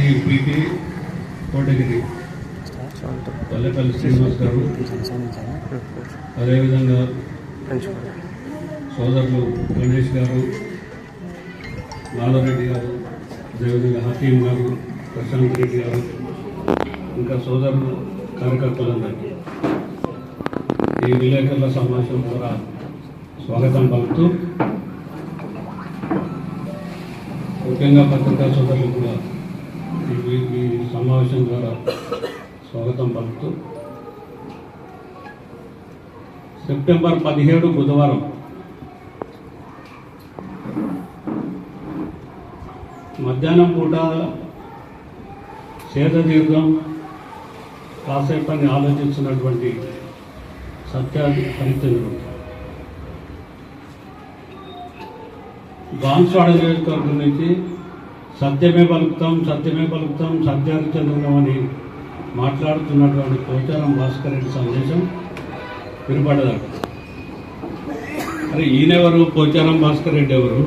MPP Kotagiri Pallepalli Srinivas గారు, అదేవిధంగా సోదరులు గణేష్ గారు, మాధవరెడ్డి గారు, అదేవిధంగా హకీం గారు, ప్రశాంత్ రెడ్డి గారు, ఇంకా సోదరులు కార్యకర్తలందరికీ ఈ విలేకరుల సమావేశం ద్వారా స్వాగతం పలుకుతూ, ముఖ్యంగా పత్రికా సోదరులు కూడా ఈ సమావేశం ద్వారా స్వాగతం పలుకుతూ, సెప్టెంబర్ 17 బుధవారం మధ్యాహ్నం పూట శేషదీర్ఘం కాసేపని ఆలోచించినటువంటి సత్యాది హరిచంద్రుడు బాన్స్వాడ నియోజకవర్గం నుంచి సత్యమే పలుకుతాం సత్యహరిచంద్రుడు అని మాట్లాడుతున్నటువంటి పోచారం భాస్కర్ రెడ్డి సందేశం వినపడదాడు. అరే ఈయనెవరు? పోచారం భాస్కర్ రెడ్డి ఎవరు?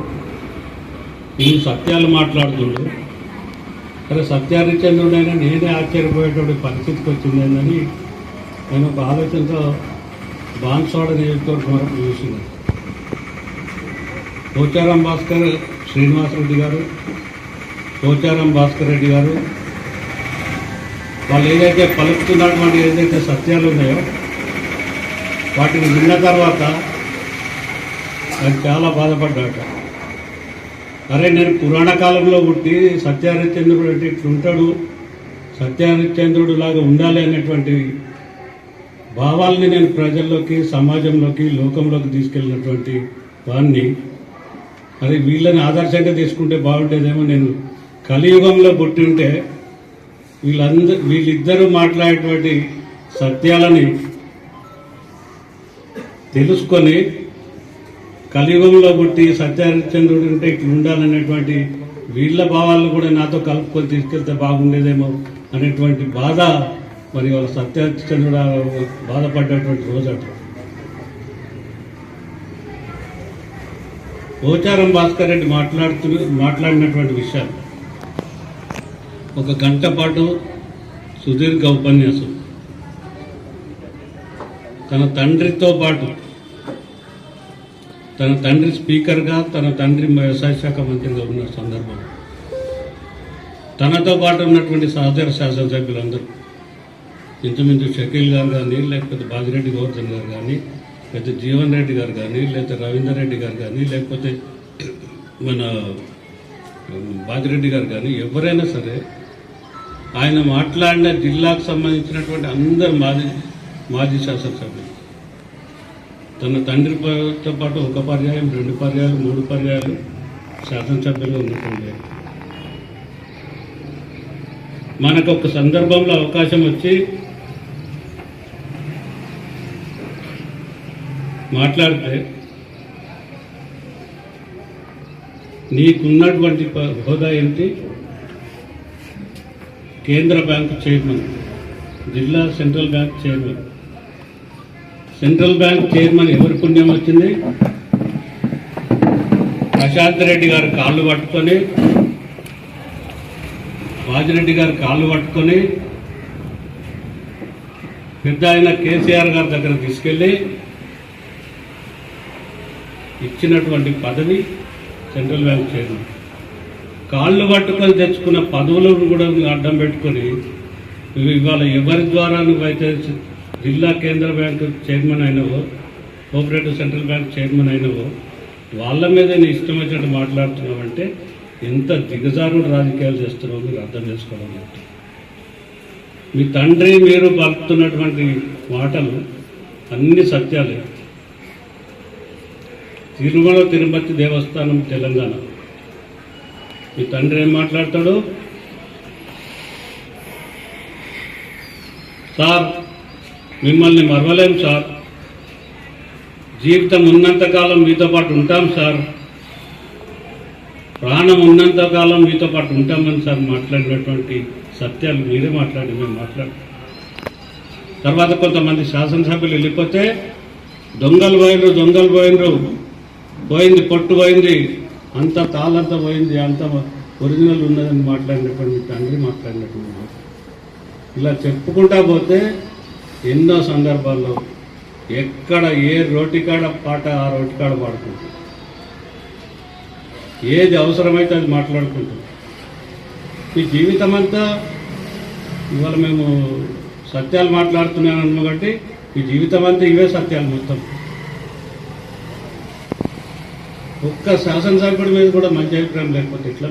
ఈయన సత్యాలు మాట్లాడుతుండు. అరే సత్యహరిచంద్రుడైనా నేనే ఆశ్చర్యపోయేటువంటి పరిస్థితికి వచ్చిందని నేను ఒక ఆలోచనతో బాన్స్వాడ నియోజకవర్గం వరకు చూసినాను. పోచారం భాస్కర్ శ్రీనివాసరెడ్డి గారు, పోచారం భాస్కర్ రెడ్డి గారు వాళ్ళు ఏదైతే పలుకుతున్నటువంటి ఏదైతే సత్యాలు ఉన్నాయో వాటిని విన్న తర్వాత అది చాలా బాధపడ్డాట. అరే నేను పురాణ కాలంలో పుట్టి సత్యహరిచంద్రుడు అంటే ఇట్లుంటాడు, సత్యహరిచంద్రుడు లాగా ఉండాలి అనేటువంటి భావాల్ని నేను ప్రజల్లోకి, సమాజంలోకి, లోకంలోకి తీసుకెళ్ళినటువంటి వాడిని. అది వీళ్ళని ఆదర్శంగా తీసుకుంటే బాగుండేదేమో. నేను కలియుగంలో పుట్టి ఉంటే వీళ్ళిద్దరూ మాట్లాడేటువంటి సత్యాలని తెలుసుకొని కలియుగంలో పుట్టి సత్యహరిచంద్రుడు అంటే ఇట్లా ఉండాలనేటువంటి వీళ్ళ భావాలను కూడా నాతో కలుపుకొని తీసుకెళ్తే బాగుండేదేమో అనేటువంటి బాధ మరి వాళ్ళ సత్యహరిచంద్రుడు బాధపడ్డటువంటి రోజు అట. పోచారం భాస్కర్ రెడ్డి మాట్లాడినటువంటి విషయాలు ఒక గంట పాటు సుదీర్ఘ ఉపన్యాసం. తన తండ్రితో పాటు, తన తండ్రి స్పీకర్గా, తన తండ్రి వ్యవసాయ శాఖ మంత్రిగా ఉన్న సందర్భంలో తనతో పాటు ఉన్నటువంటి సహచర శాసనసభ్యులందరూ ఇంచుమించు షకీల్ గారు కానీ, లేకపోతే బాజిరెడ్డి గోవర్ధన్ గారు కానీ, లేకపోతే జీవన్ రెడ్డి గారు కానీ, లేకపోతే రవీందర్ రెడ్డి గారు కానీ, లేకపోతే మన బాజిరెడ్డి గారు కానీ, ఎవరైనా సరే ఆయన మాట్లాడిన జిల్లాకు సంబంధించినటువంటి అందరు మాజీ శాసనసభ్యులు తన తండ్రితో పాటు ఒక పర్యాయం, 2 పర్యాయాలు, 3 పర్యాయాలు శాసనసభ్యులు ఉన్నటువంటి మనకు ఒక సందర్భంలో అవకాశం వచ్చి మాట్లాడితే నీకున్నటువంటి హోదా ఏంటి? కేంద్ర బ్యాంకు చైర్మన్, జిల్లా central bank chairman. Central bank chairman ఎవరి పుణ్యం వచ్చింది? ప్రశాంత్ రెడ్డి గారు కాళ్ళు పట్టుకొని, బాజిరెడ్డి గారు కాళ్ళు పట్టుకొని పెద్ద ఆయన కేసీఆర్ గారి దగ్గర తీసుకెళ్ళి ఇచ్చినటువంటి పదవి సెంట్రల్ బ్యాంక్ చైర్మన్. కాళ్ళు పట్టుకొని తెచ్చుకున్న పదవులను కూడా అడ్డం పెట్టుకొని ఇవాళ ఎవరి ద్వారా నువ్వైతే జిల్లా కేంద్ర బ్యాంకు చైర్మన్ అయినవో, కోఆపరేటివ్ సెంట్రల్ బ్యాంక్ చైర్మన్ అయినవో వాళ్ళ మీద నీ ఇష్టం వచ్చినట్టు మాట్లాడుతున్నావంటే ఎంత దిగజారుడు రాజకీయాలు చేస్తున్నావో మీరు అర్థం చేసుకోవడం. మీ తండ్రి మీరు పలుకుతున్నటువంటి మాటలు అన్ని సత్యాలే. తిరుమల తిరుపతి దేవస్థానం తెలంగాణ, మీ తండ్రి ఏం మాట్లాడతాడు? సార్ మిమ్మల్ని మరవలేం సార్, జీవితం ఉన్నంతకాలం మీతో పాటు ఉంటాం సార్, ప్రాణం ఉన్నంతకాలం మీతో పాటు ఉంటామని సార్ మాట్లాడినటువంటి సత్యాలు మీరే మాట్లాడి మేము మాట్లాడు. తర్వాత కొంతమంది శాసనసభ్యులు వెళ్ళిపోతే దొంగలు పోయినరు, పోయింది పొట్టు పోయింది, అంత తాళంతా పోయింది, అంత ఒరిజినల్ ఉన్నదని మాట్లాడినటువంటి మీ తండ్రి మాట్లాడినటువంటి మాట. ఇలా చెప్పుకుంటా పోతే ఎన్నో సందర్భాల్లో ఎక్కడ ఏ రోటికాడ పాట ఆ రోటికాడ పాడుకుంటాం, ఏది అవసరమైతే అది మాట్లాడుకుంటాం. ఈ జీవితం అంతా ఇవాళ మేము సత్యాలు మాట్లాడుతున్నాను కాబట్టి ఈ జీవితం అంతా ఇవే సత్యాలు మొత్తం. ఒక్క శాసనసభ్యుడి మీద కూడా మంచి అభిప్రాయం లేకపోతే ఎట్లా?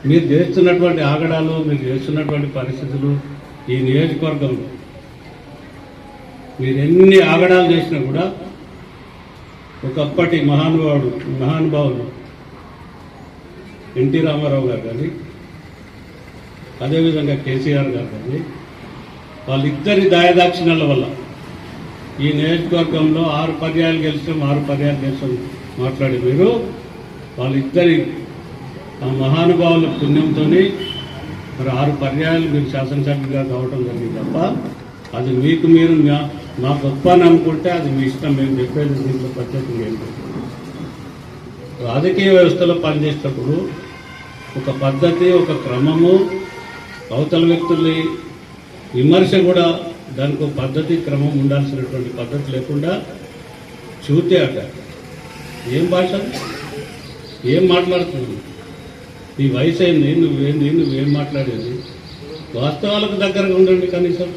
మీరు చేస్తున్నటువంటి ఆగడాలు, మీరు చేస్తున్నటువంటి పరిస్థితులు ఈ నియోజకవర్గంలో మీరు ఎన్ని ఆగడాలు చేసినా కూడా ఒకప్పటి మహానుభావులు ఎన్టీ రామారావు గారు కానీ అదేవిధంగా కేసీఆర్ గారు కానీ వాళ్ళిద్దరి దయాదాక్షిణ్యాల వల్ల ఈ నియోజకవర్గంలో 6 పర్యాయాలు గెలిచాం 6 పర్యాయాలు గెలిచాం మాట్లాడి మీరు వాళ్ళిద్దరి ఆ మహానుభావుల పుణ్యంతో మరి 6 పర్యాయాలు మీరు శాసనసభ్యులుగా కావటం జరిగింది తప్ప అది మీకు మీరు మా గొప్ప అని అనుకుంటే అది మీ ఇష్టం. మేము చెప్పేది దీంట్లో ప్రత్యేకంగా ఏంటంటే రాజకీయ వ్యవస్థలో పనిచేసేటప్పుడు ఒక పద్ధతి, ఒక క్రమము, అవతల వ్యక్తుల్ని విమర్శ కూడా దానికి ఒక పద్ధతి, క్రమం ఉండాల్సినటువంటి పద్ధతి లేకుండా చూతే అట ఏం భాష, ఏం మాట్లాడుతుంది, నీ వయసు అయింది, నువ్వేం మాట్లాడేది? వాస్తవాలకు దగ్గరగా ఉండండి. కనీసం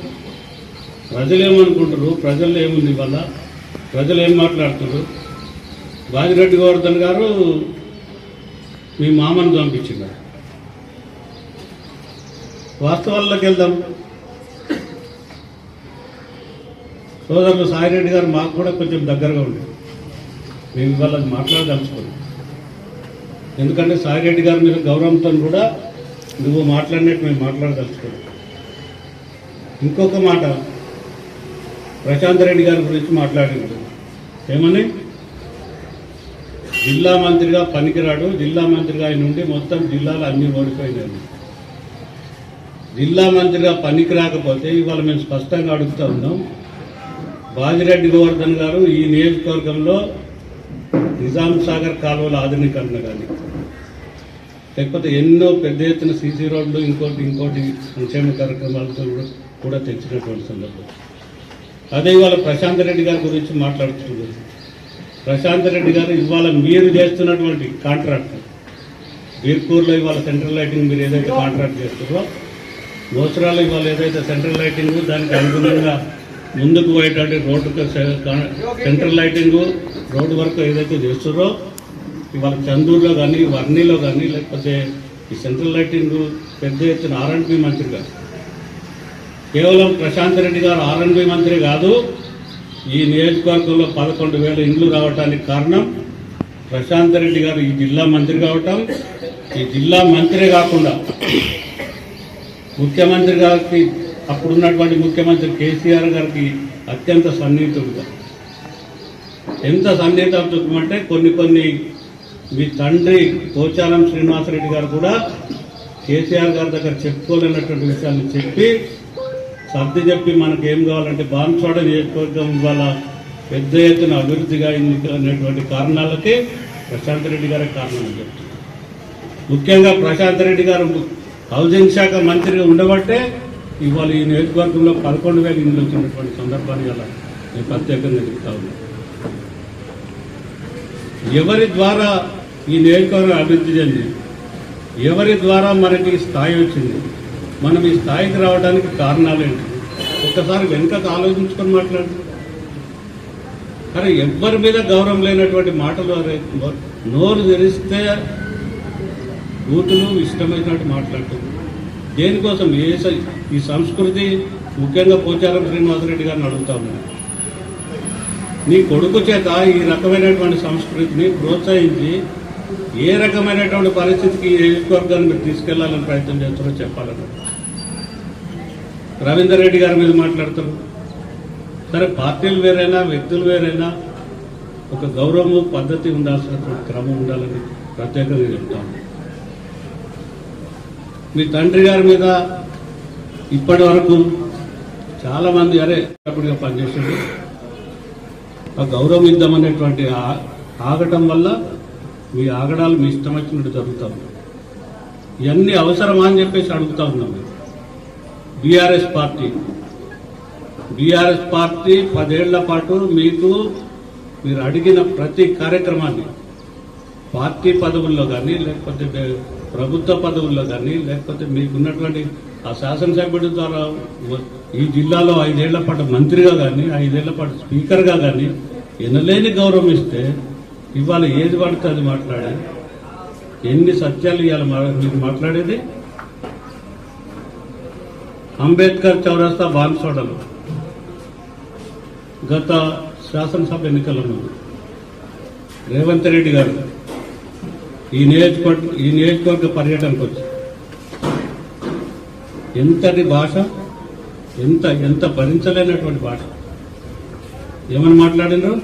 ప్రజలు ఏమనుకుంటారు, ప్రజల్లో ఏముంది వల్ల, ప్రజలు ఏం మాట్లాడుతున్నారు? బాజిరెడ్డి గోవర్ధన్ గారు మీ మామను పంపించినారు. వాస్తవాల్లోకి వెళ్దాం. సోదరులు సాయిరెడ్డి గారు మాకు కూడా కొంచెం దగ్గరగా ఉంది. మేము ఇవాళ మాట్లాడదలుచుకోండి. ఎందుకంటే సాయిరెడ్డి గారి మీద గౌరవంతో కూడా నువ్వు మాట్లాడినట్టు మేము మాట్లాడదలుచుకోండి. ఇంకొక మాట, ప్రశాంత్ రెడ్డి గారి గురించి మాట్లాడింది. ఏమని? జిల్లా మంత్రిగా పనికిరాడు, జిల్లా మంత్రిగా ఆయన నుండి మొత్తం జిల్లాలు అన్నీ ఓడిపోయినాయి. జిల్లా మంత్రిగా పనికి రాకపోతే ఇవాళ మేము స్పష్టంగా అడుగుతూ ఉన్నాం, బాజిరెడ్డి గోవర్ధన్ గారు ఈ నియోజకవర్గంలో నిజాం సాగర్ కాలువల ఆధునీకరణ కానీ, లేకపోతే ఎన్నో పెద్ద ఎత్తున సీసీ రోడ్లు, ఇంకోటి సంక్షేమ కార్యక్రమాలతో కూడా తెచ్చినటువంటి సందర్భం. అదే ఇవాళ ప్రశాంత్ రెడ్డి గారి గురించి మాట్లాడుతున్నారు. ప్రశాంత్ రెడ్డి గారు ఇవాళ మీరు చేస్తున్నటువంటి కాంట్రాక్ట్, బీర్పూర్లో ఇవాళ సెంట్రల్ లైటింగ్ మీరు ఏదైతే కాంట్రాక్ట్ చేస్తారో, మోసరాలో ఇవాళ ఏదైతే సెంట్రల్ లైటింగ్ దానికి అనుగుణంగా ముందుకు పోయేటువంటి రోడ్డుకు సెంట్రల్ లైటింగ్ రోడ్డు వరకు ఏదైతే చేస్తారో, ఇవాళ చందూరులో కానీ వర్ణిలో కానీ లేకపోతే ఈ సెంట్రల్ లైటింగ్ పెద్ద ఎత్తున R&B మంత్రి గారు, కేవలం ప్రశాంత్ రెడ్డి గారు R&B మంత్రి కాదు, ఈ నియోజకవర్గంలో 11,000 ఇండ్లు రావడానికి కారణం ప్రశాంత్ రెడ్డి గారు ఈ జిల్లా మంత్రి కావటం. ఈ జిల్లా మంత్రే కాకుండా ముఖ్యమంత్రి గారికి, అప్పుడున్నటువంటి ముఖ్యమంత్రి కేసీఆర్ గారికి అత్యంత సన్నిహితుడుగా, ఎంత సన్నిహితం అంటే కొన్ని మీ తండ్రి పోచారం శ్రీనివాసరెడ్డి గారు కూడా కేసీఆర్ గారి దగ్గర చెప్పుకోలేనటువంటి విషయాన్ని చెప్పి సర్ది చెప్పి మనకు ఏం కావాలంటే బాన్స్వాడ నియోజకవర్గం ఇవాళ పెద్ద ఎత్తున అభివృద్ధిగా అనేటువంటి కారణాలకి ప్రశాంత్ రెడ్డి గారే కారణం అని చెప్తున్నారు. ముఖ్యంగా ప్రశాంత్ రెడ్డి గారు హౌసింగ్ శాఖ మంత్రిగా ఉండబట్టే ఇవాళ ఈ నియోజకవర్గంలో 11,000 ఇండ్లు వచ్చినటువంటి సందర్భాన్ని అలా నేను ప్రత్యేకంగా చెప్తా ఉన్నాను. ఎవరి ద్వారా ఈ నియోజకవర్గం అభివృద్ధి చెందింది, ఎవరి ద్వారా మనకి స్థాయి వచ్చింది, మనం ఈ స్థాయికి రావడానికి కారణాలు ఏంటి? ఒక్కసారి వెనుకకు ఆలోచించుకొని మాట్లాడు. అరే ఎవ్వరి మీద గౌరవం లేనటువంటి మాటలు, అరే నోరు తెరిస్తే బూతులు ఇష్టమైనట్టు మాట్లాడుతుంది. దేనికోసం? ఈ సంస్కృతి ముఖ్యంగా పోచారం శ్రీనివాసరెడ్డి గారిని అడుగుతా ఉన్నాను. నీ కొడుకు చేత ఈ రకమైనటువంటి సంస్కృతిని ప్రోత్సహించి ఏ రకమైనటువంటి పరిస్థితికి ఈ నియోజకవర్గాన్ని మీరు తీసుకెళ్లాలని ప్రయత్నం చేస్తారో చెప్పాలన్నారు. రవీందర్ రెడ్డి గారి మీద మాట్లాడతారు. సరే, పార్టీలు వేరైనా వ్యక్తులు వేరైనా ఒక గౌరవము పద్ధతి ఉండాల్సినటువంటి క్రమం ఉండాలని ప్రత్యేకంగా చెప్తాను. మీ తండ్రి గారి మీద ఇప్పటి వరకు చాలామంది అరే అప్పుడుగా పనిచేసాడు, ఆ గౌరవం ఇద్దామనేటువంటి ఆగటం వల్ల మీ ఆగడాలు మీ ఇష్టం వచ్చినట్టు జరుగుతూ ఉన్నాయి. ఇవన్నీ అవసరమా అని చెప్పేసి అడుగుతా ఉన్నాం. బీఆర్ఎస్ పార్టీ 10 ఏళ్ల పాటు మీరు అడిగిన ప్రతి కార్యక్రమాన్ని పార్టీ పదవుల్లో కానీ, లేకపోతే ప్రభుత్వ పదవుల్లో కానీ, లేకపోతే మీకున్నటువంటి ఆ శాసనసభ్యుడి ద్వారా ఈ జిల్లాలో 5 ఏళ్ల పాటు మంత్రిగా కానీ, 5 ఏళ్ల పాటు స్పీకర్గా కానీ ఎనలేని గౌరవం ఇస్తే ఇవాళ ఏది పడితే అది మాట్లాడే ఎన్ని సత్యాలు ఇవాళ మీరు మాట్లాడేది. అంబేద్కర్ చౌరస్తా బాన్సోడలు గత శాసనసభ ఎన్నికల ముందు రేవంత్ రెడ్డి గారు ఈ నియోజకవర్గ పర్యటనకు వచ్చి ఎంతటి భాష, ఎంత భరించలేనటువంటి భాష ఏమని మాట్లాడినారు.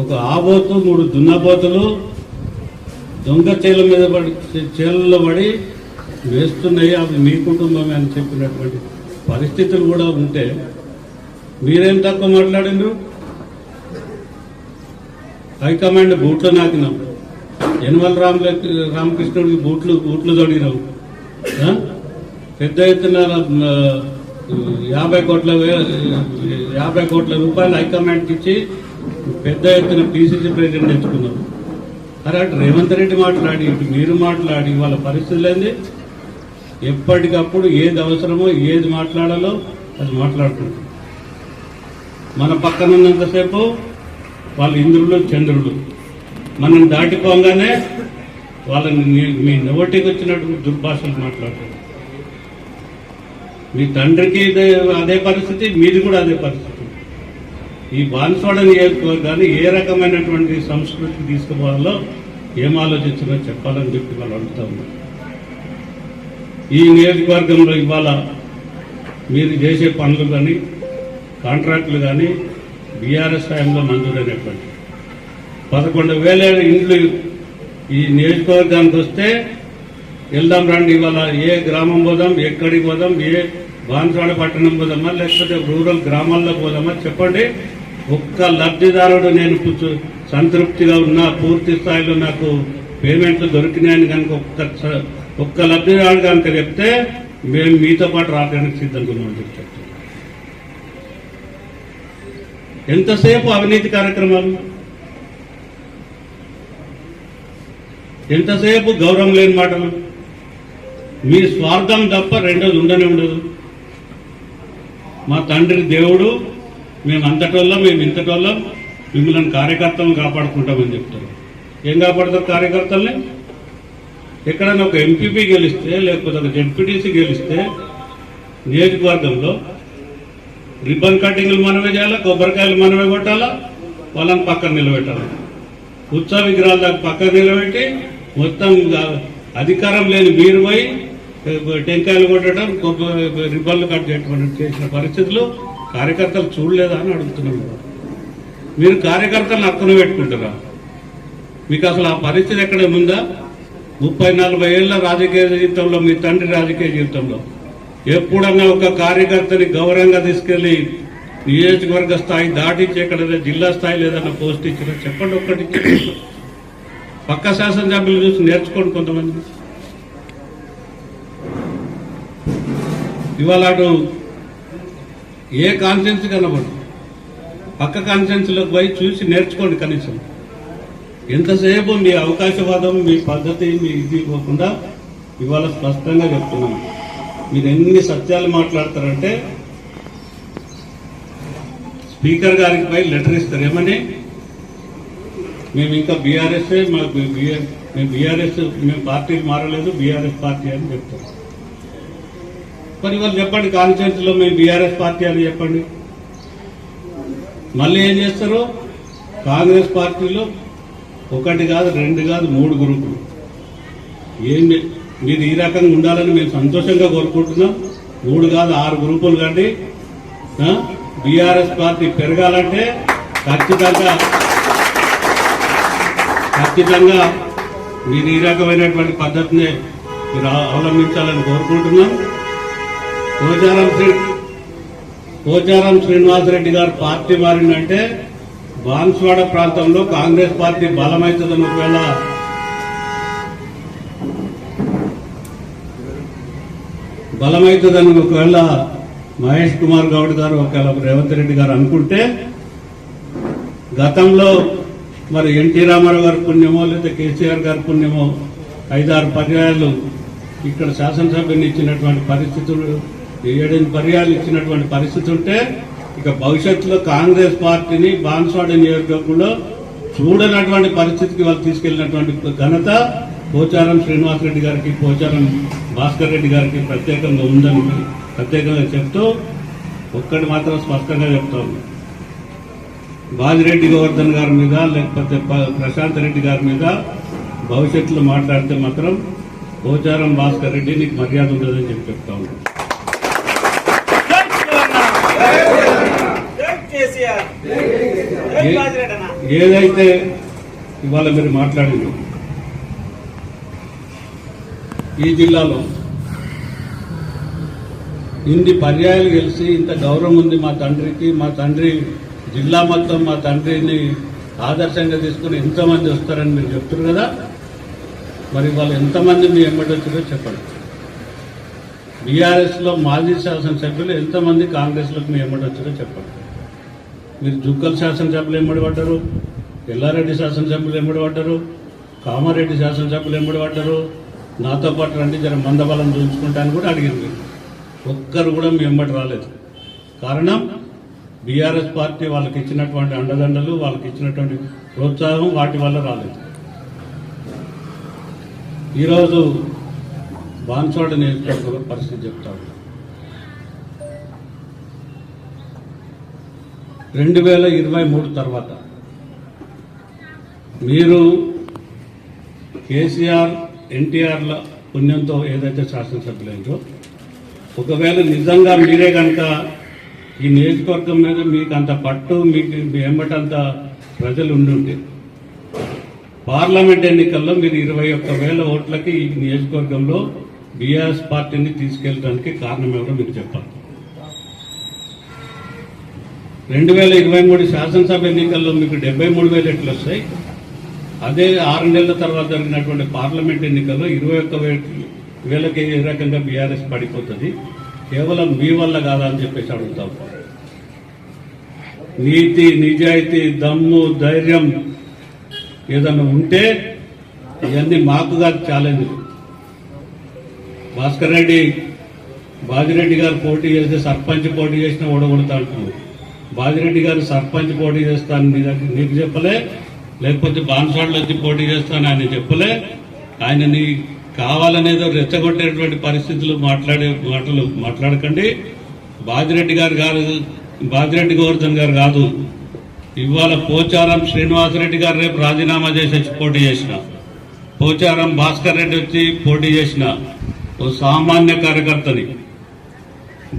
ఒక ఆబోతు 3 దున్నబోతులు దొంగ చేలలో పడి వేస్తున్నాయి, అవి మీ కుటుంబమే అని చెప్పినటువంటి పరిస్థితులు కూడా ఉంటే మీరేం తక్కువ మాట్లాడినారు. హైకమాండ్ బూట్లు నాకినాం, యనమల రామకృష్ణుడికి బూట్లు తొడిగినాం, పెద్ద ఎత్తున 50 కోట్ల రూపాయలు హైకమాండ్కి ఇచ్చి పెద్ద ఎత్తున పిసిసి ప్రెసిడెంట్ తెచ్చుకున్నారు. అరే అటు రేవంత్ రెడ్డి మాట్లాడి, ఇటు మీరు మాట్లాడి వాళ్ళ పరిస్థితులు ఏంది. ఎప్పటికప్పుడు ఏది అవసరమో, ఏది మాట్లాడాలో అది మాట్లాడుకుంటారు. మన పక్కన ఉన్నంతసేపు వాళ్ళు ఇంద్రులు చంద్రులు, మనం దాటిపోగానే వాళ్ళని మీ నోటికి వచ్చినట్టు దుర్భాషలు మాట్లాడతారు. మీ తండ్రికి అదే పరిస్థితి, మీది కూడా అదే పరిస్థితి. ఈ బాన్స్వాడ నియోజకవర్గాన్ని ఏ రకమైనటువంటి సంస్కృతికి తీసుకుపోవాలో ఏం ఆలోచించినా చెప్పాలని చెప్పి వాళ్ళు అడుగుతా ఉన్నారు. ఈ నియోజకవర్గంలో ఇవాళ మీరు చేసే పనులు కానీ, కాంట్రాక్టులు కానీ బీఆర్ఎస్ టైంలో మంజూరైనటువంటి 11,000 ఇండ్లు ఈ నియోజకవర్గానికి వస్తే వెళ్దాం రండి, ఇవాళ ఏ గ్రామం పోదాం, ఎక్కడికి పోదాం, ఏ బాన్స్వాడ పట్టణం పోదామా, లేకపోతే రూరల్ గ్రామాల్లో పోదామా చెప్పండి. ఒక్క లబ్ధిదారుడు నేను సంతృప్తిగా ఉన్నా, పూర్తి స్థాయిలో నాకు పేమెంట్లు దొరికినాయని కనుక ఒక్క లబ్ధిదారుడు కనుక చెప్తే మేము మీతో పాటు రావడానికి సిద్ధంగా ఉన్నామని చెప్తాం. ఎంతసేపు అవినీతి కార్యక్రమాలు, ఎంతసేపు గౌరవం లేని మాటలు, మీ స్వార్థం తప్ప రెండోది ఉండనే ఉండదు. మా తండ్రి దేవుడు, మేము అంతటోళ్ళం, మేము ఇంతటోళ్ళం, మిమ్మల్ని కార్యకర్తలను కాపాడుకుంటామని చెప్తారు. ఏం కాపాడతారు కార్యకర్తల్ని? ఎక్కడైనా ఒక ఎంపీపీ గెలిస్తే, లేకపోతే ఒక జెడ్పీటీసీ గెలిస్తే నియోజకవర్గంలో రిబ్బన్ కటింగ్లు మనమే చేయాలా, కొబ్బరికాయలు మనమే కొట్టాలా, వాళ్ళని పక్కన నిలబెట్టాలి. ఉత్సవ విగ్రహాల దాకా పక్కన నిలబెట్టి మొత్తం అధికారం లేని మీరు పోయి టెంకాయలు కొట్టడం, రిబ్బన్లు కట్ చేయడం చేసిన పరిస్థితులు కార్యకర్తలు చూడలేదా అని అడుగుతున్నాం. మీరు కార్యకర్తలను హక్కున పెట్టుకుంటారా? మీకు అసలు ఆ పరిస్థితి ఎక్కడ ఉందా? 30-40 ఏళ్ల రాజకీయ జీవితంలో, మీ తండ్రి రాజకీయ జీవితంలో ఎప్పుడన్నా ఒక కార్యకర్తని గౌరవంగా తీసుకెళ్లి నియోజకవర్గ స్థాయి దాటించి ఎక్కడైనా జిల్లా స్థాయి ఏదైనా పోస్ట్ ఇచ్చినా చెప్పండి. ఒక్కటి పక్క శాసనసభ్యులు చూసి నేర్చుకోండి కొంతమంది. ఇవాళ అటు ఏ కాన్ఫరెన్స్ కనబడు, పక్క కాన్ఫరెన్స్లోకి పోయి చూసి నేర్చుకోండి కనీసం. ఎంతసేపు మీ అవకాశవాదం, మీ పద్ధతి, మీ ఇది ఇవ్వకుండా ఇవాళ స్పష్టంగా చెప్తున్నాను. మీరు ఎన్ని సత్యాలు మాట్లాడతారంటే స్పీకర్ గారికి పై లెటర్ ఇస్తారు. ఏమని? మేము ఇంకా బీఆర్ఎస్, మేము బీఆర్ఎస్, మేము పార్టీలు మారలేదు, బీఆర్ఎస్ పార్టీ అని చెప్తారు. మరి వాళ్ళు చెప్పండి, కాన్స్టిట్యూన్సీలో మేము బీఆర్ఎస్ పార్టీ అని చెప్పండి. మళ్ళీ ఏం చేస్తారు? కాంగ్రెస్ పార్టీలో 1 కాదు, 2 కాదు, 3 గ్రూపులు. మీరు ఈ రకంగా ఉండాలని మేము సంతోషంగా కోరుకుంటున్నాం. 3 కాదు 6 గ్రూపులు కండి. బీఆర్ఎస్ పార్టీ పెరగాలంటే ఖచ్చితంగా మీరు ఈ రకమైనటువంటి పద్ధతిని మీరు అవలంబించాలని కోరుకుంటున్నాం. పోచారం శ్రీనివాసరెడ్డి గారు పార్టీ మారిందంటే బాన్స్వాడ ప్రాంతంలో కాంగ్రెస్ పార్టీ బలమవుతుందని ఒకవేళ బలమవుతుందని ఒకవేళ మహేష్ కుమార్ గౌడ్ గారు ఒకవేళ రేవంత్ రెడ్డి గారు అనుకుంటే గతంలో మరి ఎన్టీ రామారావు గారి పుణ్యమో లేదా కేసీఆర్ గారి పుణ్యమో 5-6 పర్యాయాలు ఇక్కడ శాసనసభ్యుని ఇచ్చినటువంటి పరిస్థితులు 7-8 పర్యాయాలు ఇచ్చినటువంటి పరిస్థితి ఉంటే ఇక భవిష్యత్తులో కాంగ్రెస్ పార్టీని బాన్స్వాడ నియోజకవర్గంలో చూడనటువంటి పరిస్థితికి వాళ్ళు తీసుకెళ్లినటువంటి ఘనత పోచారం శ్రీనివాసరెడ్డి గారికి, పోచారం భాస్కర్ రెడ్డి గారికి ప్రత్యేకంగా ఉందని ప్రత్యేకంగా చెప్తూ ఒక్కటి మాత్రం స్పష్టంగా చెప్తాను. బాజిరెడ్డి గోవర్ధన్ గారి మీద లేకపోతే ప్రశాంత్ రెడ్డి గారి మీద భవిష్యత్తులో మాట్లాడితే మాత్రం పోచారం భాస్కర్ రెడ్డి నీకు మర్యాద ఉండదని చెప్పి చెప్తా ఉన్నాను. ఏదైతే ఇవాళ మీరు మాట్లాడింది ఈ జిల్లాలో ఇన్ని పర్యాయాలు గెలిచి ఇంత గౌరవం ఉంది మా తండ్రికి, మా తండ్రి జిల్లా మొత్తం మా తండ్రిని ఆదర్శంగా తీసుకుని ఎంతమంది వస్తారని మీరు చెప్తున్నారు కదా, మరి వాళ్ళు ఎంతమంది మీ ఎమ్మడి వచ్చారో చెప్పండి. బీఆర్ఎస్లో మాజీ శాసనసభ్యులు ఎంతమంది కాంగ్రెస్లోకి మీ ఎమ్మడి వచ్చారో చెప్పండి. మీరు జుక్కల్ శాసనసభ్యులు ఎమ్మడి పడ్డారు, ఎల్లారెడ్డి శాసనసభ్యులు ఎమ్మడి పడ్డారు, కామారెడ్డి శాసనసభ్యులు ఎమ్మడి పడ్డారు, నాతో పాటు రండి జర మందబలం చూపించుకుంటాను కూడా అడిగింది. ఒక్కరు కూడా మీ ఎమ్మడి రాలేదు. కారణం బీఆర్ఎస్ పార్టీ వాళ్ళకి ఇచ్చినటువంటి అండదండలు, వాళ్ళకి ఇచ్చినటువంటి ప్రోత్సాహం వాటి వల్ల రాలేదు. ఈరోజు బాన్స్వాడ నియోజకవర్గ పరిస్థితి చెప్తా ఉన్నా. 2023 తర్వాత మీరు కేసీఆర్ ఎన్టీఆర్ల పుణ్యంతో ఏదైతే శాసనసభ్యులైందో, ఒకవేళ నిజంగా మీరే కనుక ఈ నియోజకవర్గం మీద మీకు అంత పట్టు, మీకు వెంబటంత ప్రజలు ఉండుంటే పార్లమెంట్ ఎన్నికల్లో మీరు 21,000 ఓట్లకి ఈ నియోజకవర్గంలో బీఆర్ఎస్ పార్టీని తీసుకెళ్ళడానికి కారణం ఎవరో మీకు చెప్పాలి. 2023 శాసనసభ ఎన్నికల్లో మీకు 73,000 ఎట్లు వస్తాయి. అదే 6 నెలల తర్వాత జరిగినటువంటి పార్లమెంట్ ఎన్నికల్లో 21,000కి ఏ రకంగా బీఆర్ఎస్ పడిపోతుంది. కేవలం మీ వల్ల కాదా అని చెప్పేసి అడుగుతాం. నీతి, నిజాయితీ, దమ్ము, ధైర్యం ఏదన్నా ఉంటే ఇవన్నీ మాకు కాదు ఛాలెంజ్. భాస్కర్ రెడ్డి, బాజిరెడ్డి గారు పోటీ చేస్తే సర్పంచ్ పోటీ చేసినా ఓడగొడతా అంటున్నారు. బాజిరెడ్డి గారు సర్పంచ్ పోటీ చేస్తాను నీకు చెప్పలే, లేకపోతే బాన్స్వాడలో వచ్చి పోటీ చేస్తాను ఆయన చెప్పలే. ఆయనని కావాలనేదో రెచ్చగొట్టేటువంటి పరిస్థితులు మాటలు మాట్లాడకండి. బాజిరెడ్డి గోవర్ధన్ గారు కాదు, ఇవాళ పోచారం శ్రీనివాసరెడ్డి గారు రేపు రాజీనామా చేసి వచ్చి పోటీ చేసిన, పోచారం భాస్కర్ రెడ్డి వచ్చి పోటీ చేసిన ఓ సామాన్య కార్యకర్తని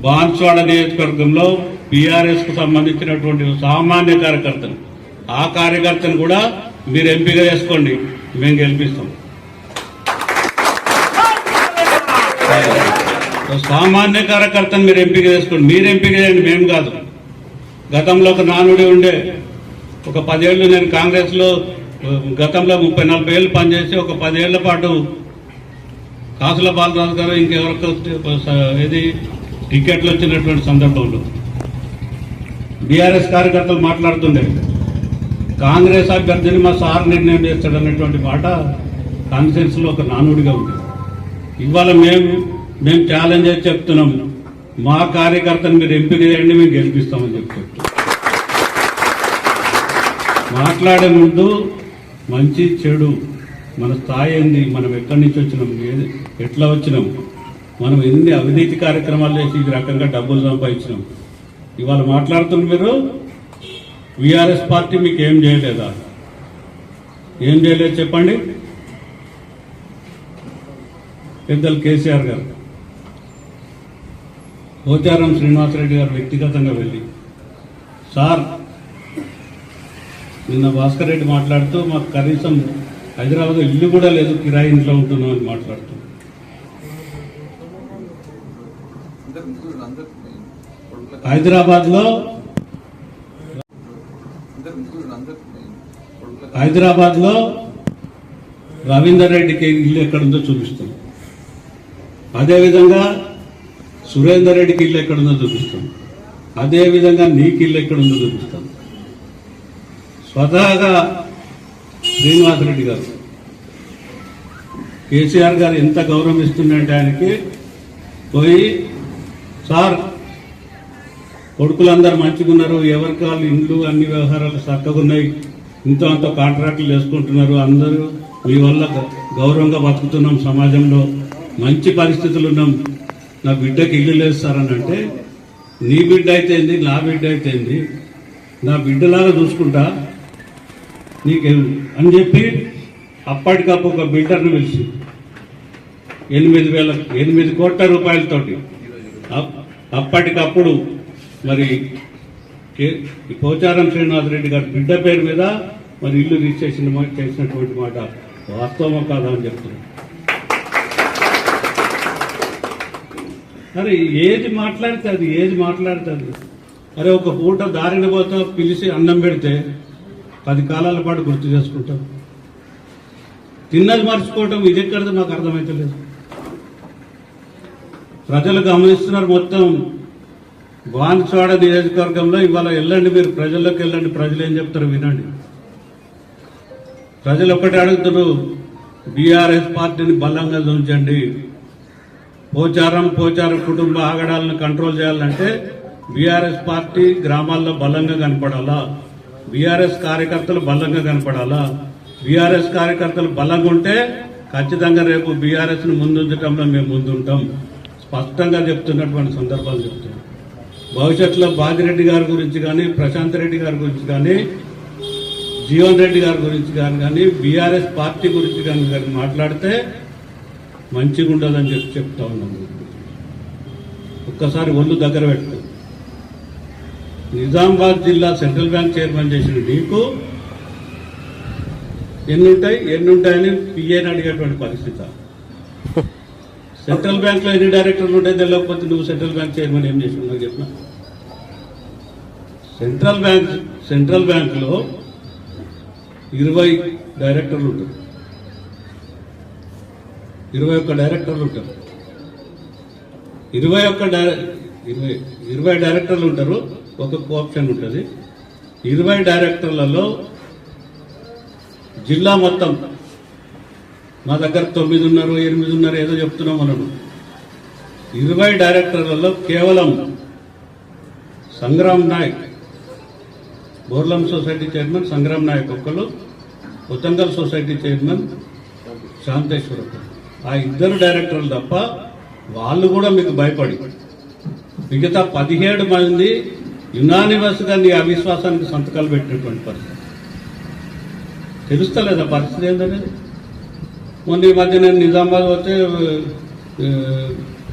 బాన్స్వాడ నియోజకవర్గంలో బీఆర్ఎస్ కు సంబంధించినటువంటి సామాన్య కార్యకర్తని, ఆ కార్యకర్తను కూడా మీరు ఎంపిక చేసుకోండి, మేము గెలిపిస్తాం. సామాన్య కార్యకర్తను మీరు ఎంపిక చేసుకోండి, మీరు ఎంపిక చేయండి, మేము కాదు. గతంలో ఒక నానుడి ఉండే, ఒక 10 ఏళ్ళు నేను కాంగ్రెస్ లో గతంలో 30-40 ఏళ్ళు పనిచేసి ఒక 10 ఏళ్ల పాటు కాసుల బాలరాజు గారు ఇంకెవరికో ఏది టికెట్లు వచ్చినటువంటి సందర్భంలో బీఆర్ఎస్ కార్యకర్తలు మాట్లాడుతుండే కాంగ్రెస్ అభ్యర్థిని మా సార్ నిర్ణయం చేస్తాడనేటువంటి మాట కాన్ఫరెన్స్ లో ఒక నానుడిగా ఉంది. ఇవాళ మేము ఛాలెంజ్ చేసి చెప్తున్నాం, మా కార్యకర్తను మీరు ఎంపిక చేయండి, మేము గెలిపిస్తామని చెప్తాం. మాట్లాడే ముందు మంచి చెడు, మన స్థాయి ఏంది, మనం ఎక్కడి నుంచి వచ్చినాం, ఎట్లా వచ్చినాం, మనం ఎన్ని అవినీతి కార్యక్రమాలు చేసి ఈ రకంగా డబ్బులు సంపాదించినాం. ఇవాళ మాట్లాడుతున్న మీరు బీఆర్ఎస్ పార్టీ మీకు ఏం చేయలేదా? ఏం చేయలేదు చెప్పండి. పెద్దలు కేసీఆర్ గారు, పోచారం శ్రీనివాసరెడ్డి గారు వ్యక్తిగతంగా వెళ్ళి, సార్ నిన్న భాస్కర్ రెడ్డి మాట్లాడుతూ మాకు కనీసం హైదరాబాద్ ఇల్లు కూడా లేదు, కిరాయి ఇంట్లో ఉంటున్నాం అని మాట్లాడుతూ, హైదరాబాద్ లో రవీందర్ రెడ్డికి ఇల్లు ఎక్కడుందో చూపిస్తాం. అదేవిధంగా సురేందర్ రెడ్డికి ఇల్లు ఎక్కడుందో చూపిస్తాం, అదేవిధంగా నీకు ఇల్లు ఎక్కడుందో చూపిస్తాం. స్వతహాగా శ్రీనివాసరెడ్డి గారు కేసీఆర్ గారు ఎంత గౌరవం ఇస్తుందంటే ఆయనకి పోయి, సార్ కొడుకులందరూ మంచిగా ఉన్నారు, ఎవరికి వాళ్ళు ఇండ్లు అన్ని వ్యవహారాలు చక్కగా ఉన్నాయి, ఇంతో అంత కాంట్రాక్టులు వేసుకుంటున్నారు, అందరూ మీ వల్ల గౌరవంగా బతుకుతున్నాం, సమాజంలో మంచి పరిస్థితులు ఉన్నాం, నా బిడ్డకి ఇల్లు లేదు సార్ అని అంటే, నీ బిడ్డ అయితేంది నా బిడ్డ అయితేంది, నా బిడ్డలాగా చూసుకుంటా నీకేం అని చెప్పి అప్పటికప్పుడు ఒక బిల్డర్ని పిలిచి 8 కోట్ల రూపాయలతోటి అప్పటికప్పుడు మరి పోచారం శ్రీనివాసరెడ్డి గారి బిడ్డ పేరు మీద మరి ఇల్లు రిజిస్ట్రేషన్ చేసినటువంటి మాట వాస్తవం కాదా అని చెప్తున్నాను. అరే ఏది మాట్లాడుతుంది అరే ఒక పూట దారిన పోతా పిలిచి అన్నం పెడితే 10 కాలాల పాటు గుర్తు చేసుకుంటాం, తిన్నది మర్చిపోవటం ఇది ఎక్కడిది మాకు అర్థమైతలేదు. ప్రజలు గమనిస్తున్నారు. మొత్తం బాన్స్వాడ నియోజకవర్గంలో ఇవాళ వెళ్ళండి, మీరు ప్రజల్లోకి వెళ్ళండి, ప్రజలు ఏం చెప్తారు వినండి. ప్రజలు ఒకటి అడుగుతున్నారు, బీఆర్ఎస్ పార్టీని బలంగా ఉంచండి, పోచారం కుటుంబ ఆగడాలను కంట్రోల్ చేయాలంటే బీఆర్ఎస్ పార్టీ గ్రామాల్లో బలంగా కనపడాలా, బీఆర్ఎస్ కార్యకర్తలు బలంగా కనపడాలా. బీఆర్ఎస్ కార్యకర్తలు బలంగా ఉంటే ఖచ్చితంగా రేపు బీఆర్ఎస్ ను ముందుంచడంలో మేము ముందుంటాం, స్పష్టంగా చెప్తున్నటువంటి సందర్భాలు చెప్తున్నాం. భవిష్యత్తులో బాజిరెడ్డి గారి గురించి కానీ, ప్రశాంత్ రెడ్డి గారి గురించి కానీ, జీవన్ రెడ్డి గారి గురించి కానీ బీఆర్ఎస్ పార్టీ గురించి కానీ మాట్లాడితే మంచిగా ఉండదని చెప్తా ఉన్నాము. ఒక్కసారి ఒళ్ళు దగ్గర పెట్టుకో. నిజామాబాద్ జిల్లా సెంట్రల్ బ్యాంక్ చైర్మన్ చేసిన నీకు ఎన్నుంటాయని పిఏని అడిగేటువంటి పరిస్థితి. సెంట్రల్ బ్యాంక్ లో ఎన్ని డైరెక్టర్లు ఉంటాయి తెలియకపోతే నువ్వు సెంట్రల్ బ్యాంక్ చైర్మన్ ఏం చేసినా నాకు చెప్పిన. సెంట్రల్ బ్యాంక్ లో 20 డైరెక్టర్లు ఉంటారు, 21 డైరెక్టర్లు ఉంటారు, 20 డైరెక్టర్లు ఉంటారు, ఒక కోఆప్షన్ ఉంటుంది. 20 డైరెక్టర్లలో జిల్లా మొత్తం మా దగ్గర 9 ఉన్నారు, 8 ఉన్నారు, ఏదో చెప్తున్నాం మనం. 20 డైరెక్టర్లలో కేవలం సంగ్రామ్ నాయక్, బోర్లం సొసైటీ చైర్మన్ సంగ్రామ్ నాయక్ ఒక్కరు, కొత్తంగల్ సొసైటీ చైర్మన్ శాంతేశ్వర, ఆ 2 డైరెక్టర్లు తప్ప వాళ్ళు కూడా మీకు భయపడి మిగతా 17 మంది యునానిమస్ గా నీ అవిశ్వాసానికి సంతకాలు పెట్టినటువంటి పరిస్థితి. తెలుస్తలేదా పరిస్థితి ఏంటనేది? మొన్న ఈ మధ్య నేను నిజామాబాద్ పోతే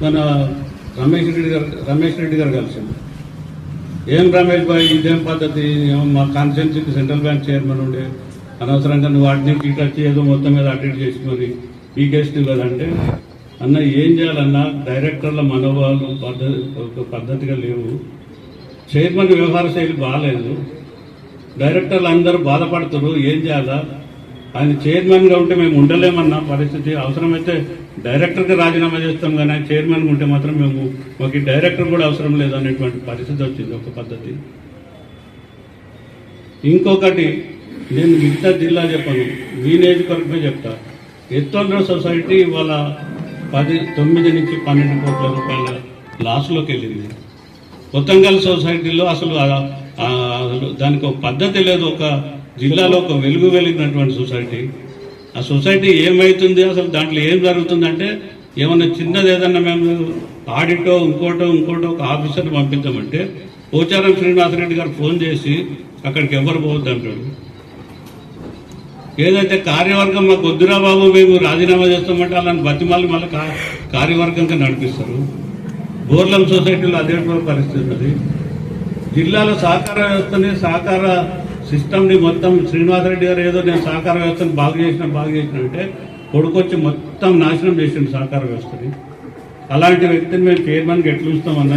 మన రమేష్ రెడ్డి గారు కలిసింది. ఏం రమేష్ భాయ్ ఇదేం పద్ధతి, మా కాన్స్టిట్యున్సీకి సెంట్రల్ బ్యాంక్ చైర్మన్ ఉండే, అనవసరంగా నువ్వు వాటిని టీటచ్చి ఏదో మొత్తం మీద అటెండ్ చేసుకొని పీకేస్ట్ కదంటే, అన్న ఏం చేయాలన్నా డైరెక్టర్ల మనోభావాలు ఒక పద్ధతిగా లేవు, చైర్మన్ వ్యవహార శైలి బాగాలేదు, డైరెక్టర్లు అందరూ బాధపడుతున్నారు, ఏం చేయాలా, ఆయన చైర్మన్గా ఉంటే మేము ఉండలేమన్న పరిస్థితి, అవసరమైతే డైరెక్టర్కి రాజీనామా చేస్తాం కానీ ఆయన చైర్మన్గా ఉంటే మాత్రం మాకు డైరెక్టర్ కూడా అవసరం లేదు అనేటువంటి పరిస్థితి వచ్చింది ఒక పద్ధతి. ఇంకొకటి నేను మిగతా జిల్లా చెప్పను, మీ నియోజకవర్గమే చెప్తా. ఎత్తోండ్ర సొసైటీ ఇవాళ 9 నుంచి 12 కోట్ల రూపాయల లాస్లోకి వెళ్ళింది. కొత్తంగల్ సొసైటీలో అసలు దానికి ఒక పద్ధతి లేదు. ఒక జిల్లాలో ఒక వెలుగు వెలిగినటువంటి సొసైటీ, ఆ సొసైటీ ఏమవుతుంది, అసలు దాంట్లో ఏం జరుగుతుందంటే, ఏమన్నా చిన్నది ఏదన్నా మేము ఆడిటో ఇంకోటో ఒక ఆఫీసర్ని పంపిద్దామంటే పోచారం శ్రీనివాసరెడ్డి గారు ఫోన్ చేసి అక్కడికి ఎవరు పోవద్దు అంటాడు. ఏదైతే కార్యవర్గం మాకు వద్దురా బాబు మేము రాజీనామా చేస్తామంటే అలాని బతిమాలి మళ్ళీ కార్యవర్గంగా నడిపిస్తారు. బోర్లం సొసైటీలో అదే పరిస్థితి ఉన్నది. జిల్లాలో సహకార వ్యవస్థని, సహకార సిస్టమ్ని మొత్తం శ్రీనివాసరెడ్డి గారు ఏదో నేను సహకార వ్యవస్థను బాగు చేసిన అంటే కొడుకొచ్చి మొత్తం నాశనం చేసిండు సహకార వ్యవస్థని. అలాంటి వ్యక్తిని మేము చైర్మన్కి ఎట్లా ఉంచుతామన్నా,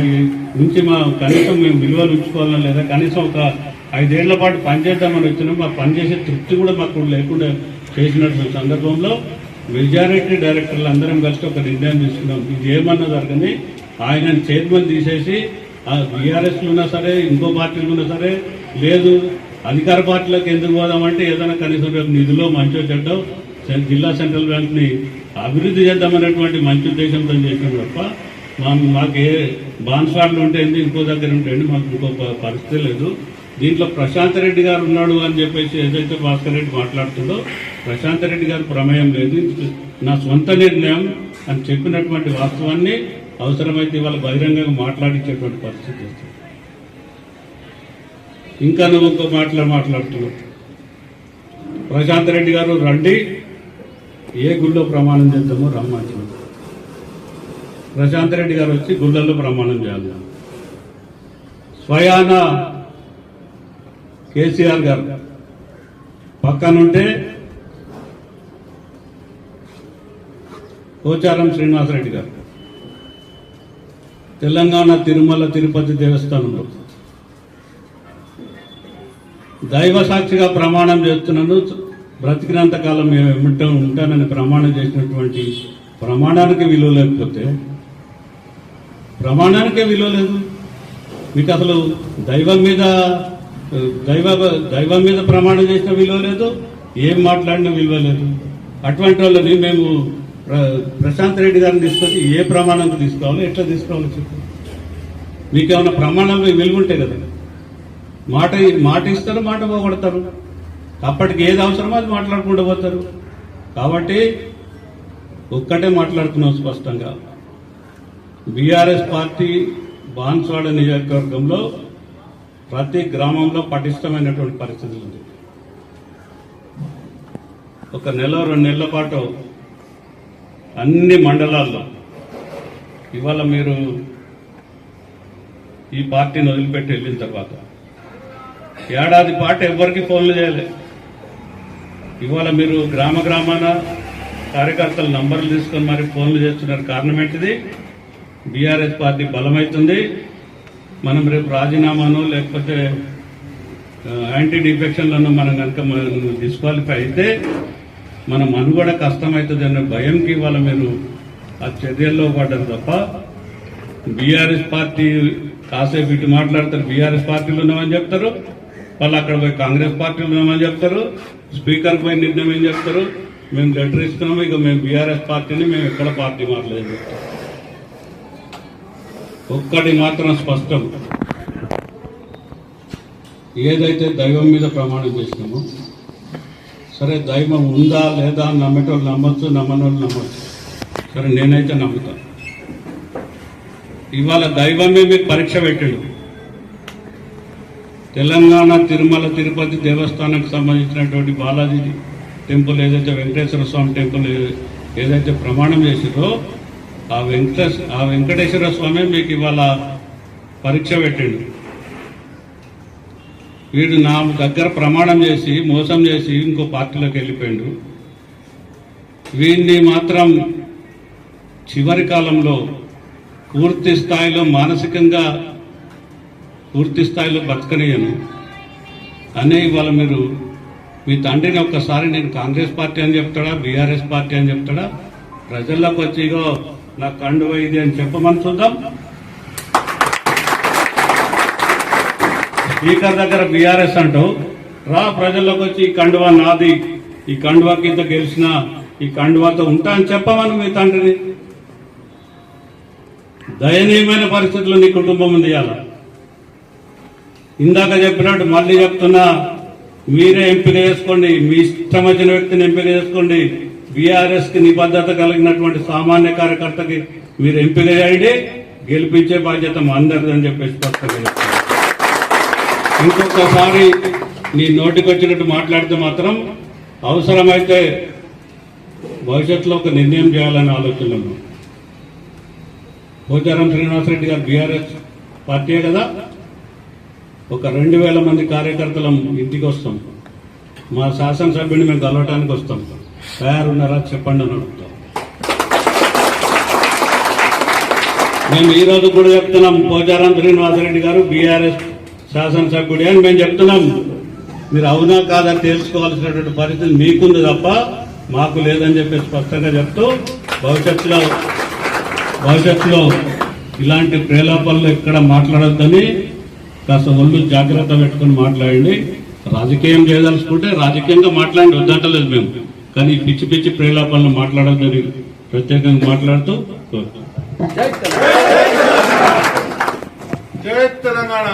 నుంచి మా కనీసం మేము విలువలు ఉంచుకోవాలన్నా లేదా కనీసం ఒక 5 ఏళ్ల పాటు పనిచేద్దామని వచ్చినాం. మా పనిచేసే తృప్తి కూడా మాకు లేకుండా చేసినటువంటి సందర్భంలో మెజారిటీ డైరెక్టర్లు అందరం కలిసి ఒక నిర్ణయం తీసుకున్నాం, ఇది ఏమన్నా జరగని ఆయనను చైర్మన్ తీసేసి బీఆర్ఎస్లో ఉన్నా సరే ఇంకో పార్టీలు ఉన్నా సరే లేదు అధికార పార్టీలకు ఎందుకు పోదామంటే ఏదైనా కనీసం రేపు నిధులో మంచో చెడ్డో జిల్లా సెంట్రల్ బ్యాంక్ని అభివృద్ధి చేద్దామనేటువంటి మంచి ఉద్దేశంతో చేసినాం తప్ప మాకు ఏ బాన్స్వాడ్లు ఉంటాయండి ఇంకో దగ్గర ఉంటాయండి మాకు ఇంకో పరిస్థితి లేదు. దీంట్లో ప్రశాంత్ రెడ్డి గారు ఉన్నాడు అని చెప్పేసి ఏదైతే భాస్కర్ రెడ్డి మాట్లాడుతుందో ప్రశాంత్ రెడ్డి గారి ప్రమేయం లేదు, నా సొంత నిర్ణయం అని చెప్పినటువంటి వాస్తవాన్ని అవసరమైతే ఇవాళ బహిరంగంగా మాట్లాడించేటువంటి పరిస్థితి వస్తుంది. ఇంకా నువ్వు ఇంకో మాట్లాడుతున్నావు. ప్రశాంత్ రెడ్డి గారు రండి ఏ గుళ్ళో ప్రమాణం చేద్దామో రమ్మంటున్నాం. ప్రశాంత్ రెడ్డి గారు వచ్చి గుళ్ళల్లో ప్రమాణం చేయాలి. స్వయాన కేసీఆర్ గారు పక్కనుంటే పోచారం శ్రీనివాసరెడ్డి గారు తెలంగాణ తిరుమల తిరుపతి దేవస్థానంలో దైవ సాక్షిగా ప్రమాణం చేస్తున్నాను, బ్రతికినంత కాలం మేము ఉంటానని ప్రమాణం చేసినటువంటి ప్రమాణానికి విలువ లేకపోతే ప్రమాణానికే విలువ లేదు. మీకు అసలు దైవం మీద ప్రమాణం చేసిన విలువ లేదు, ఏం మాట్లాడిన విలువ లేదు. అటువంటి వాళ్ళని మేము ప్రశాంత్ రెడ్డి గారిని తీసుకొచ్చి ఏ ప్రమాణానికి తీసుకోవాలి, ఎట్లా తీసుకోవాలో చెప్పు. మీకేమైనా ప్రమాణాలు విలువ ఉంటాయి కదా, మాట ఇస్తారు, మాట పోగొడతారు. అప్పటికి ఏది అవసరమో అది మాట్లాడుకుంటూ పోతారు. కాబట్టి ఒక్కటే మాట్లాడుతున్నాం స్పష్టంగా, బీఆర్ఎస్ పార్టీ బాన్స్వాడ నియోజకవర్గంలో ప్రతి గ్రామంలో పటిష్టమైనటువంటి పరిస్థితులు ఉంది. ఒక నెల 2 నెలల పాటు అన్ని మండలాల్లో ఇవాళ మీరు ఈ పార్టీని వదిలిపెట్టి వెళ్ళిన తర్వాత ఏడాది పాటు ఎవరికి ఫోన్లు చేయలేదు. ఇవాళ మీరు గ్రామాన కార్యకర్తల నంబర్లు తీసుకొని మరి ఫోన్లు చేస్తున్నారు. కారణం ఏంటిది? బీఆర్ఎస్ పార్టీ బలమవుతుంది. మనం రేపు రాజీనామాను లేకపోతే యాంటీ డిఫెక్షన్లను మనం కనుక డిస్క్వాలిఫై అయితే మన మనుగడ కష్టమవుతుంది అనే భయంకి ఇవాళ మీరు ఆ చర్యల్లో పడ్డారు తప్ప బీఆర్ఎస్ పార్టీ కాసేపు ఇటు మాట్లాడతారు, బీఆర్ఎస్ పార్టీలు ఉన్నామని చెప్తారు, వాళ్ళు అక్కడ పోయి కాంగ్రెస్ పార్టీలు ఉన్నామని చెప్తారు, స్పీకర్ పై నిర్ణయం ఏం చెప్తారు, మేము లెటర్ ఇస్తున్నాము, ఇక మేము బీఆర్ఎస్ పార్టీని మేము ఎక్కడ పార్టీ మాట్లాడని చెప్తాం. ఒక్కటి మాత్రం స్పష్టం, ఏదైతే దైవం మీద ప్రమాణం చేసినామో సరే దైవం ఉందా లేదా అని నమ్మేటోళ్ళు నమ్మొచ్చు, నమ్మనోళ్ళు నమ్మొచ్చు. సరే నేనైతే నమ్ముతాను. ఇవాళ దైవమే మీకు పరీక్ష పెట్టాడు. తెలంగాణ తిరుమల తిరుపతి దేవస్థానానికి సంబంధించినటువంటి బాలాజీ టెంపుల్ ఏదైతే వెంకటేశ్వర స్వామి టెంపుల్ ఏదైతే ప్రమాణం చేసిందో ఆ వెంకటేశ్వర స్వామి మీకు ఇవాళ పరీక్ష పెట్టిండు. వీడు నా దగ్గర ప్రమాణం చేసి మోసం చేసి ఇంకో పార్టీలోకి వెళ్ళిపోయిండు. వీడిని మాత్రం చివరి కాలంలో పూర్తి స్థాయిలో మానసికంగా పూర్తి స్థాయిలో బతకనియను అనే ఇవాళ మీరు మీ తండ్రిని ఒక్కసారి నేను కాంగ్రెస్ పార్టీ అని చెప్తాడా, బీఆర్ఎస్ పార్టీ అని చెప్తాడా, ప్రజల్లోకి వచ్చి ఇగో నా కండువ ఇది అని చెప్పమని చూద్దాం. స్పీకర్ దగ్గర బీఆర్ఎస్ అంటూ రా ప్రజల్లోకి వచ్చి ఈ కండువా నాది, ఈ కండువా కింద గెలిచిన ఈ కండువాతో ఉంటా అని చెప్పమని మీ తండ్రిని. దయనీయమైన పరిస్థితుల్లో నీ కుటుంబం ఉంది ఇవాళ. ఇందాక చెప్పినట్టు మళ్ళీ చెప్తున్నా, మీరే ఎంపిక చేసుకోండి, మీ ఇష్టం వచ్చిన వ్యక్తిని ఎంపిక చేసుకోండి. బీఆర్ఎస్ కి నిబద్ధత కలిగినటువంటి సామాన్య కార్యకర్తకి మీరు ఎంపిక చేయండి, గెలిపించే బాధ్యత మా అందరిదని చెప్పేసి స్పష్టంగా చెప్తాను. ఇంకొకసారి నీ నోటికి వచ్చినట్టు మాట్లాడితే మాత్రం అవసరమైతే భవిష్యత్తులో ఒక నిర్ణయం చేయాలని ఆలోచనలో. పోచారం శ్రీనివాసరెడ్డి గారు బీఆర్ఎస్ పార్టీయే కదా, ఒక 2000 మంది కార్యకర్తలం ఇంటికి వస్తాం, మా శాసనసభ్యుని మేము కలవటానికి వస్తాం, తయారున్నారా చెప్పండి అని అడుగుతాం. మేము ఈ రోజు కూడా చెప్తున్నాం, పోచారం శ్రీనివాసరెడ్డి గారు బీఆర్ఎస్ శాసనసభ్యుడే అని మేము చెప్తున్నాం. మీరు అవునా కాదా తెలుసుకోవాల్సినటువంటి పరిస్థితి మీకుంది తప్ప మాకు లేదని చెప్పి స్పష్టంగా చెప్తూ భవిష్యత్తులో ఇలాంటి ప్రేలాపాల్లో ఎక్కడ మాట్లాడొద్దని కాస్త ఒళ్ళు జాగ్రత్త పెట్టుకుని మాట్లాడండి. రాజకీయం చేయదలుచుకుంటే రాజకీయంగా మాట్లాడి వద్దంటలేదు మేము, కానీ పిచ్చి పిచ్చి ప్రేలాపాలను మాట్లాడొద్దని ప్రత్యేకంగా మాట్లాడుతూ జై తెలంగాణ.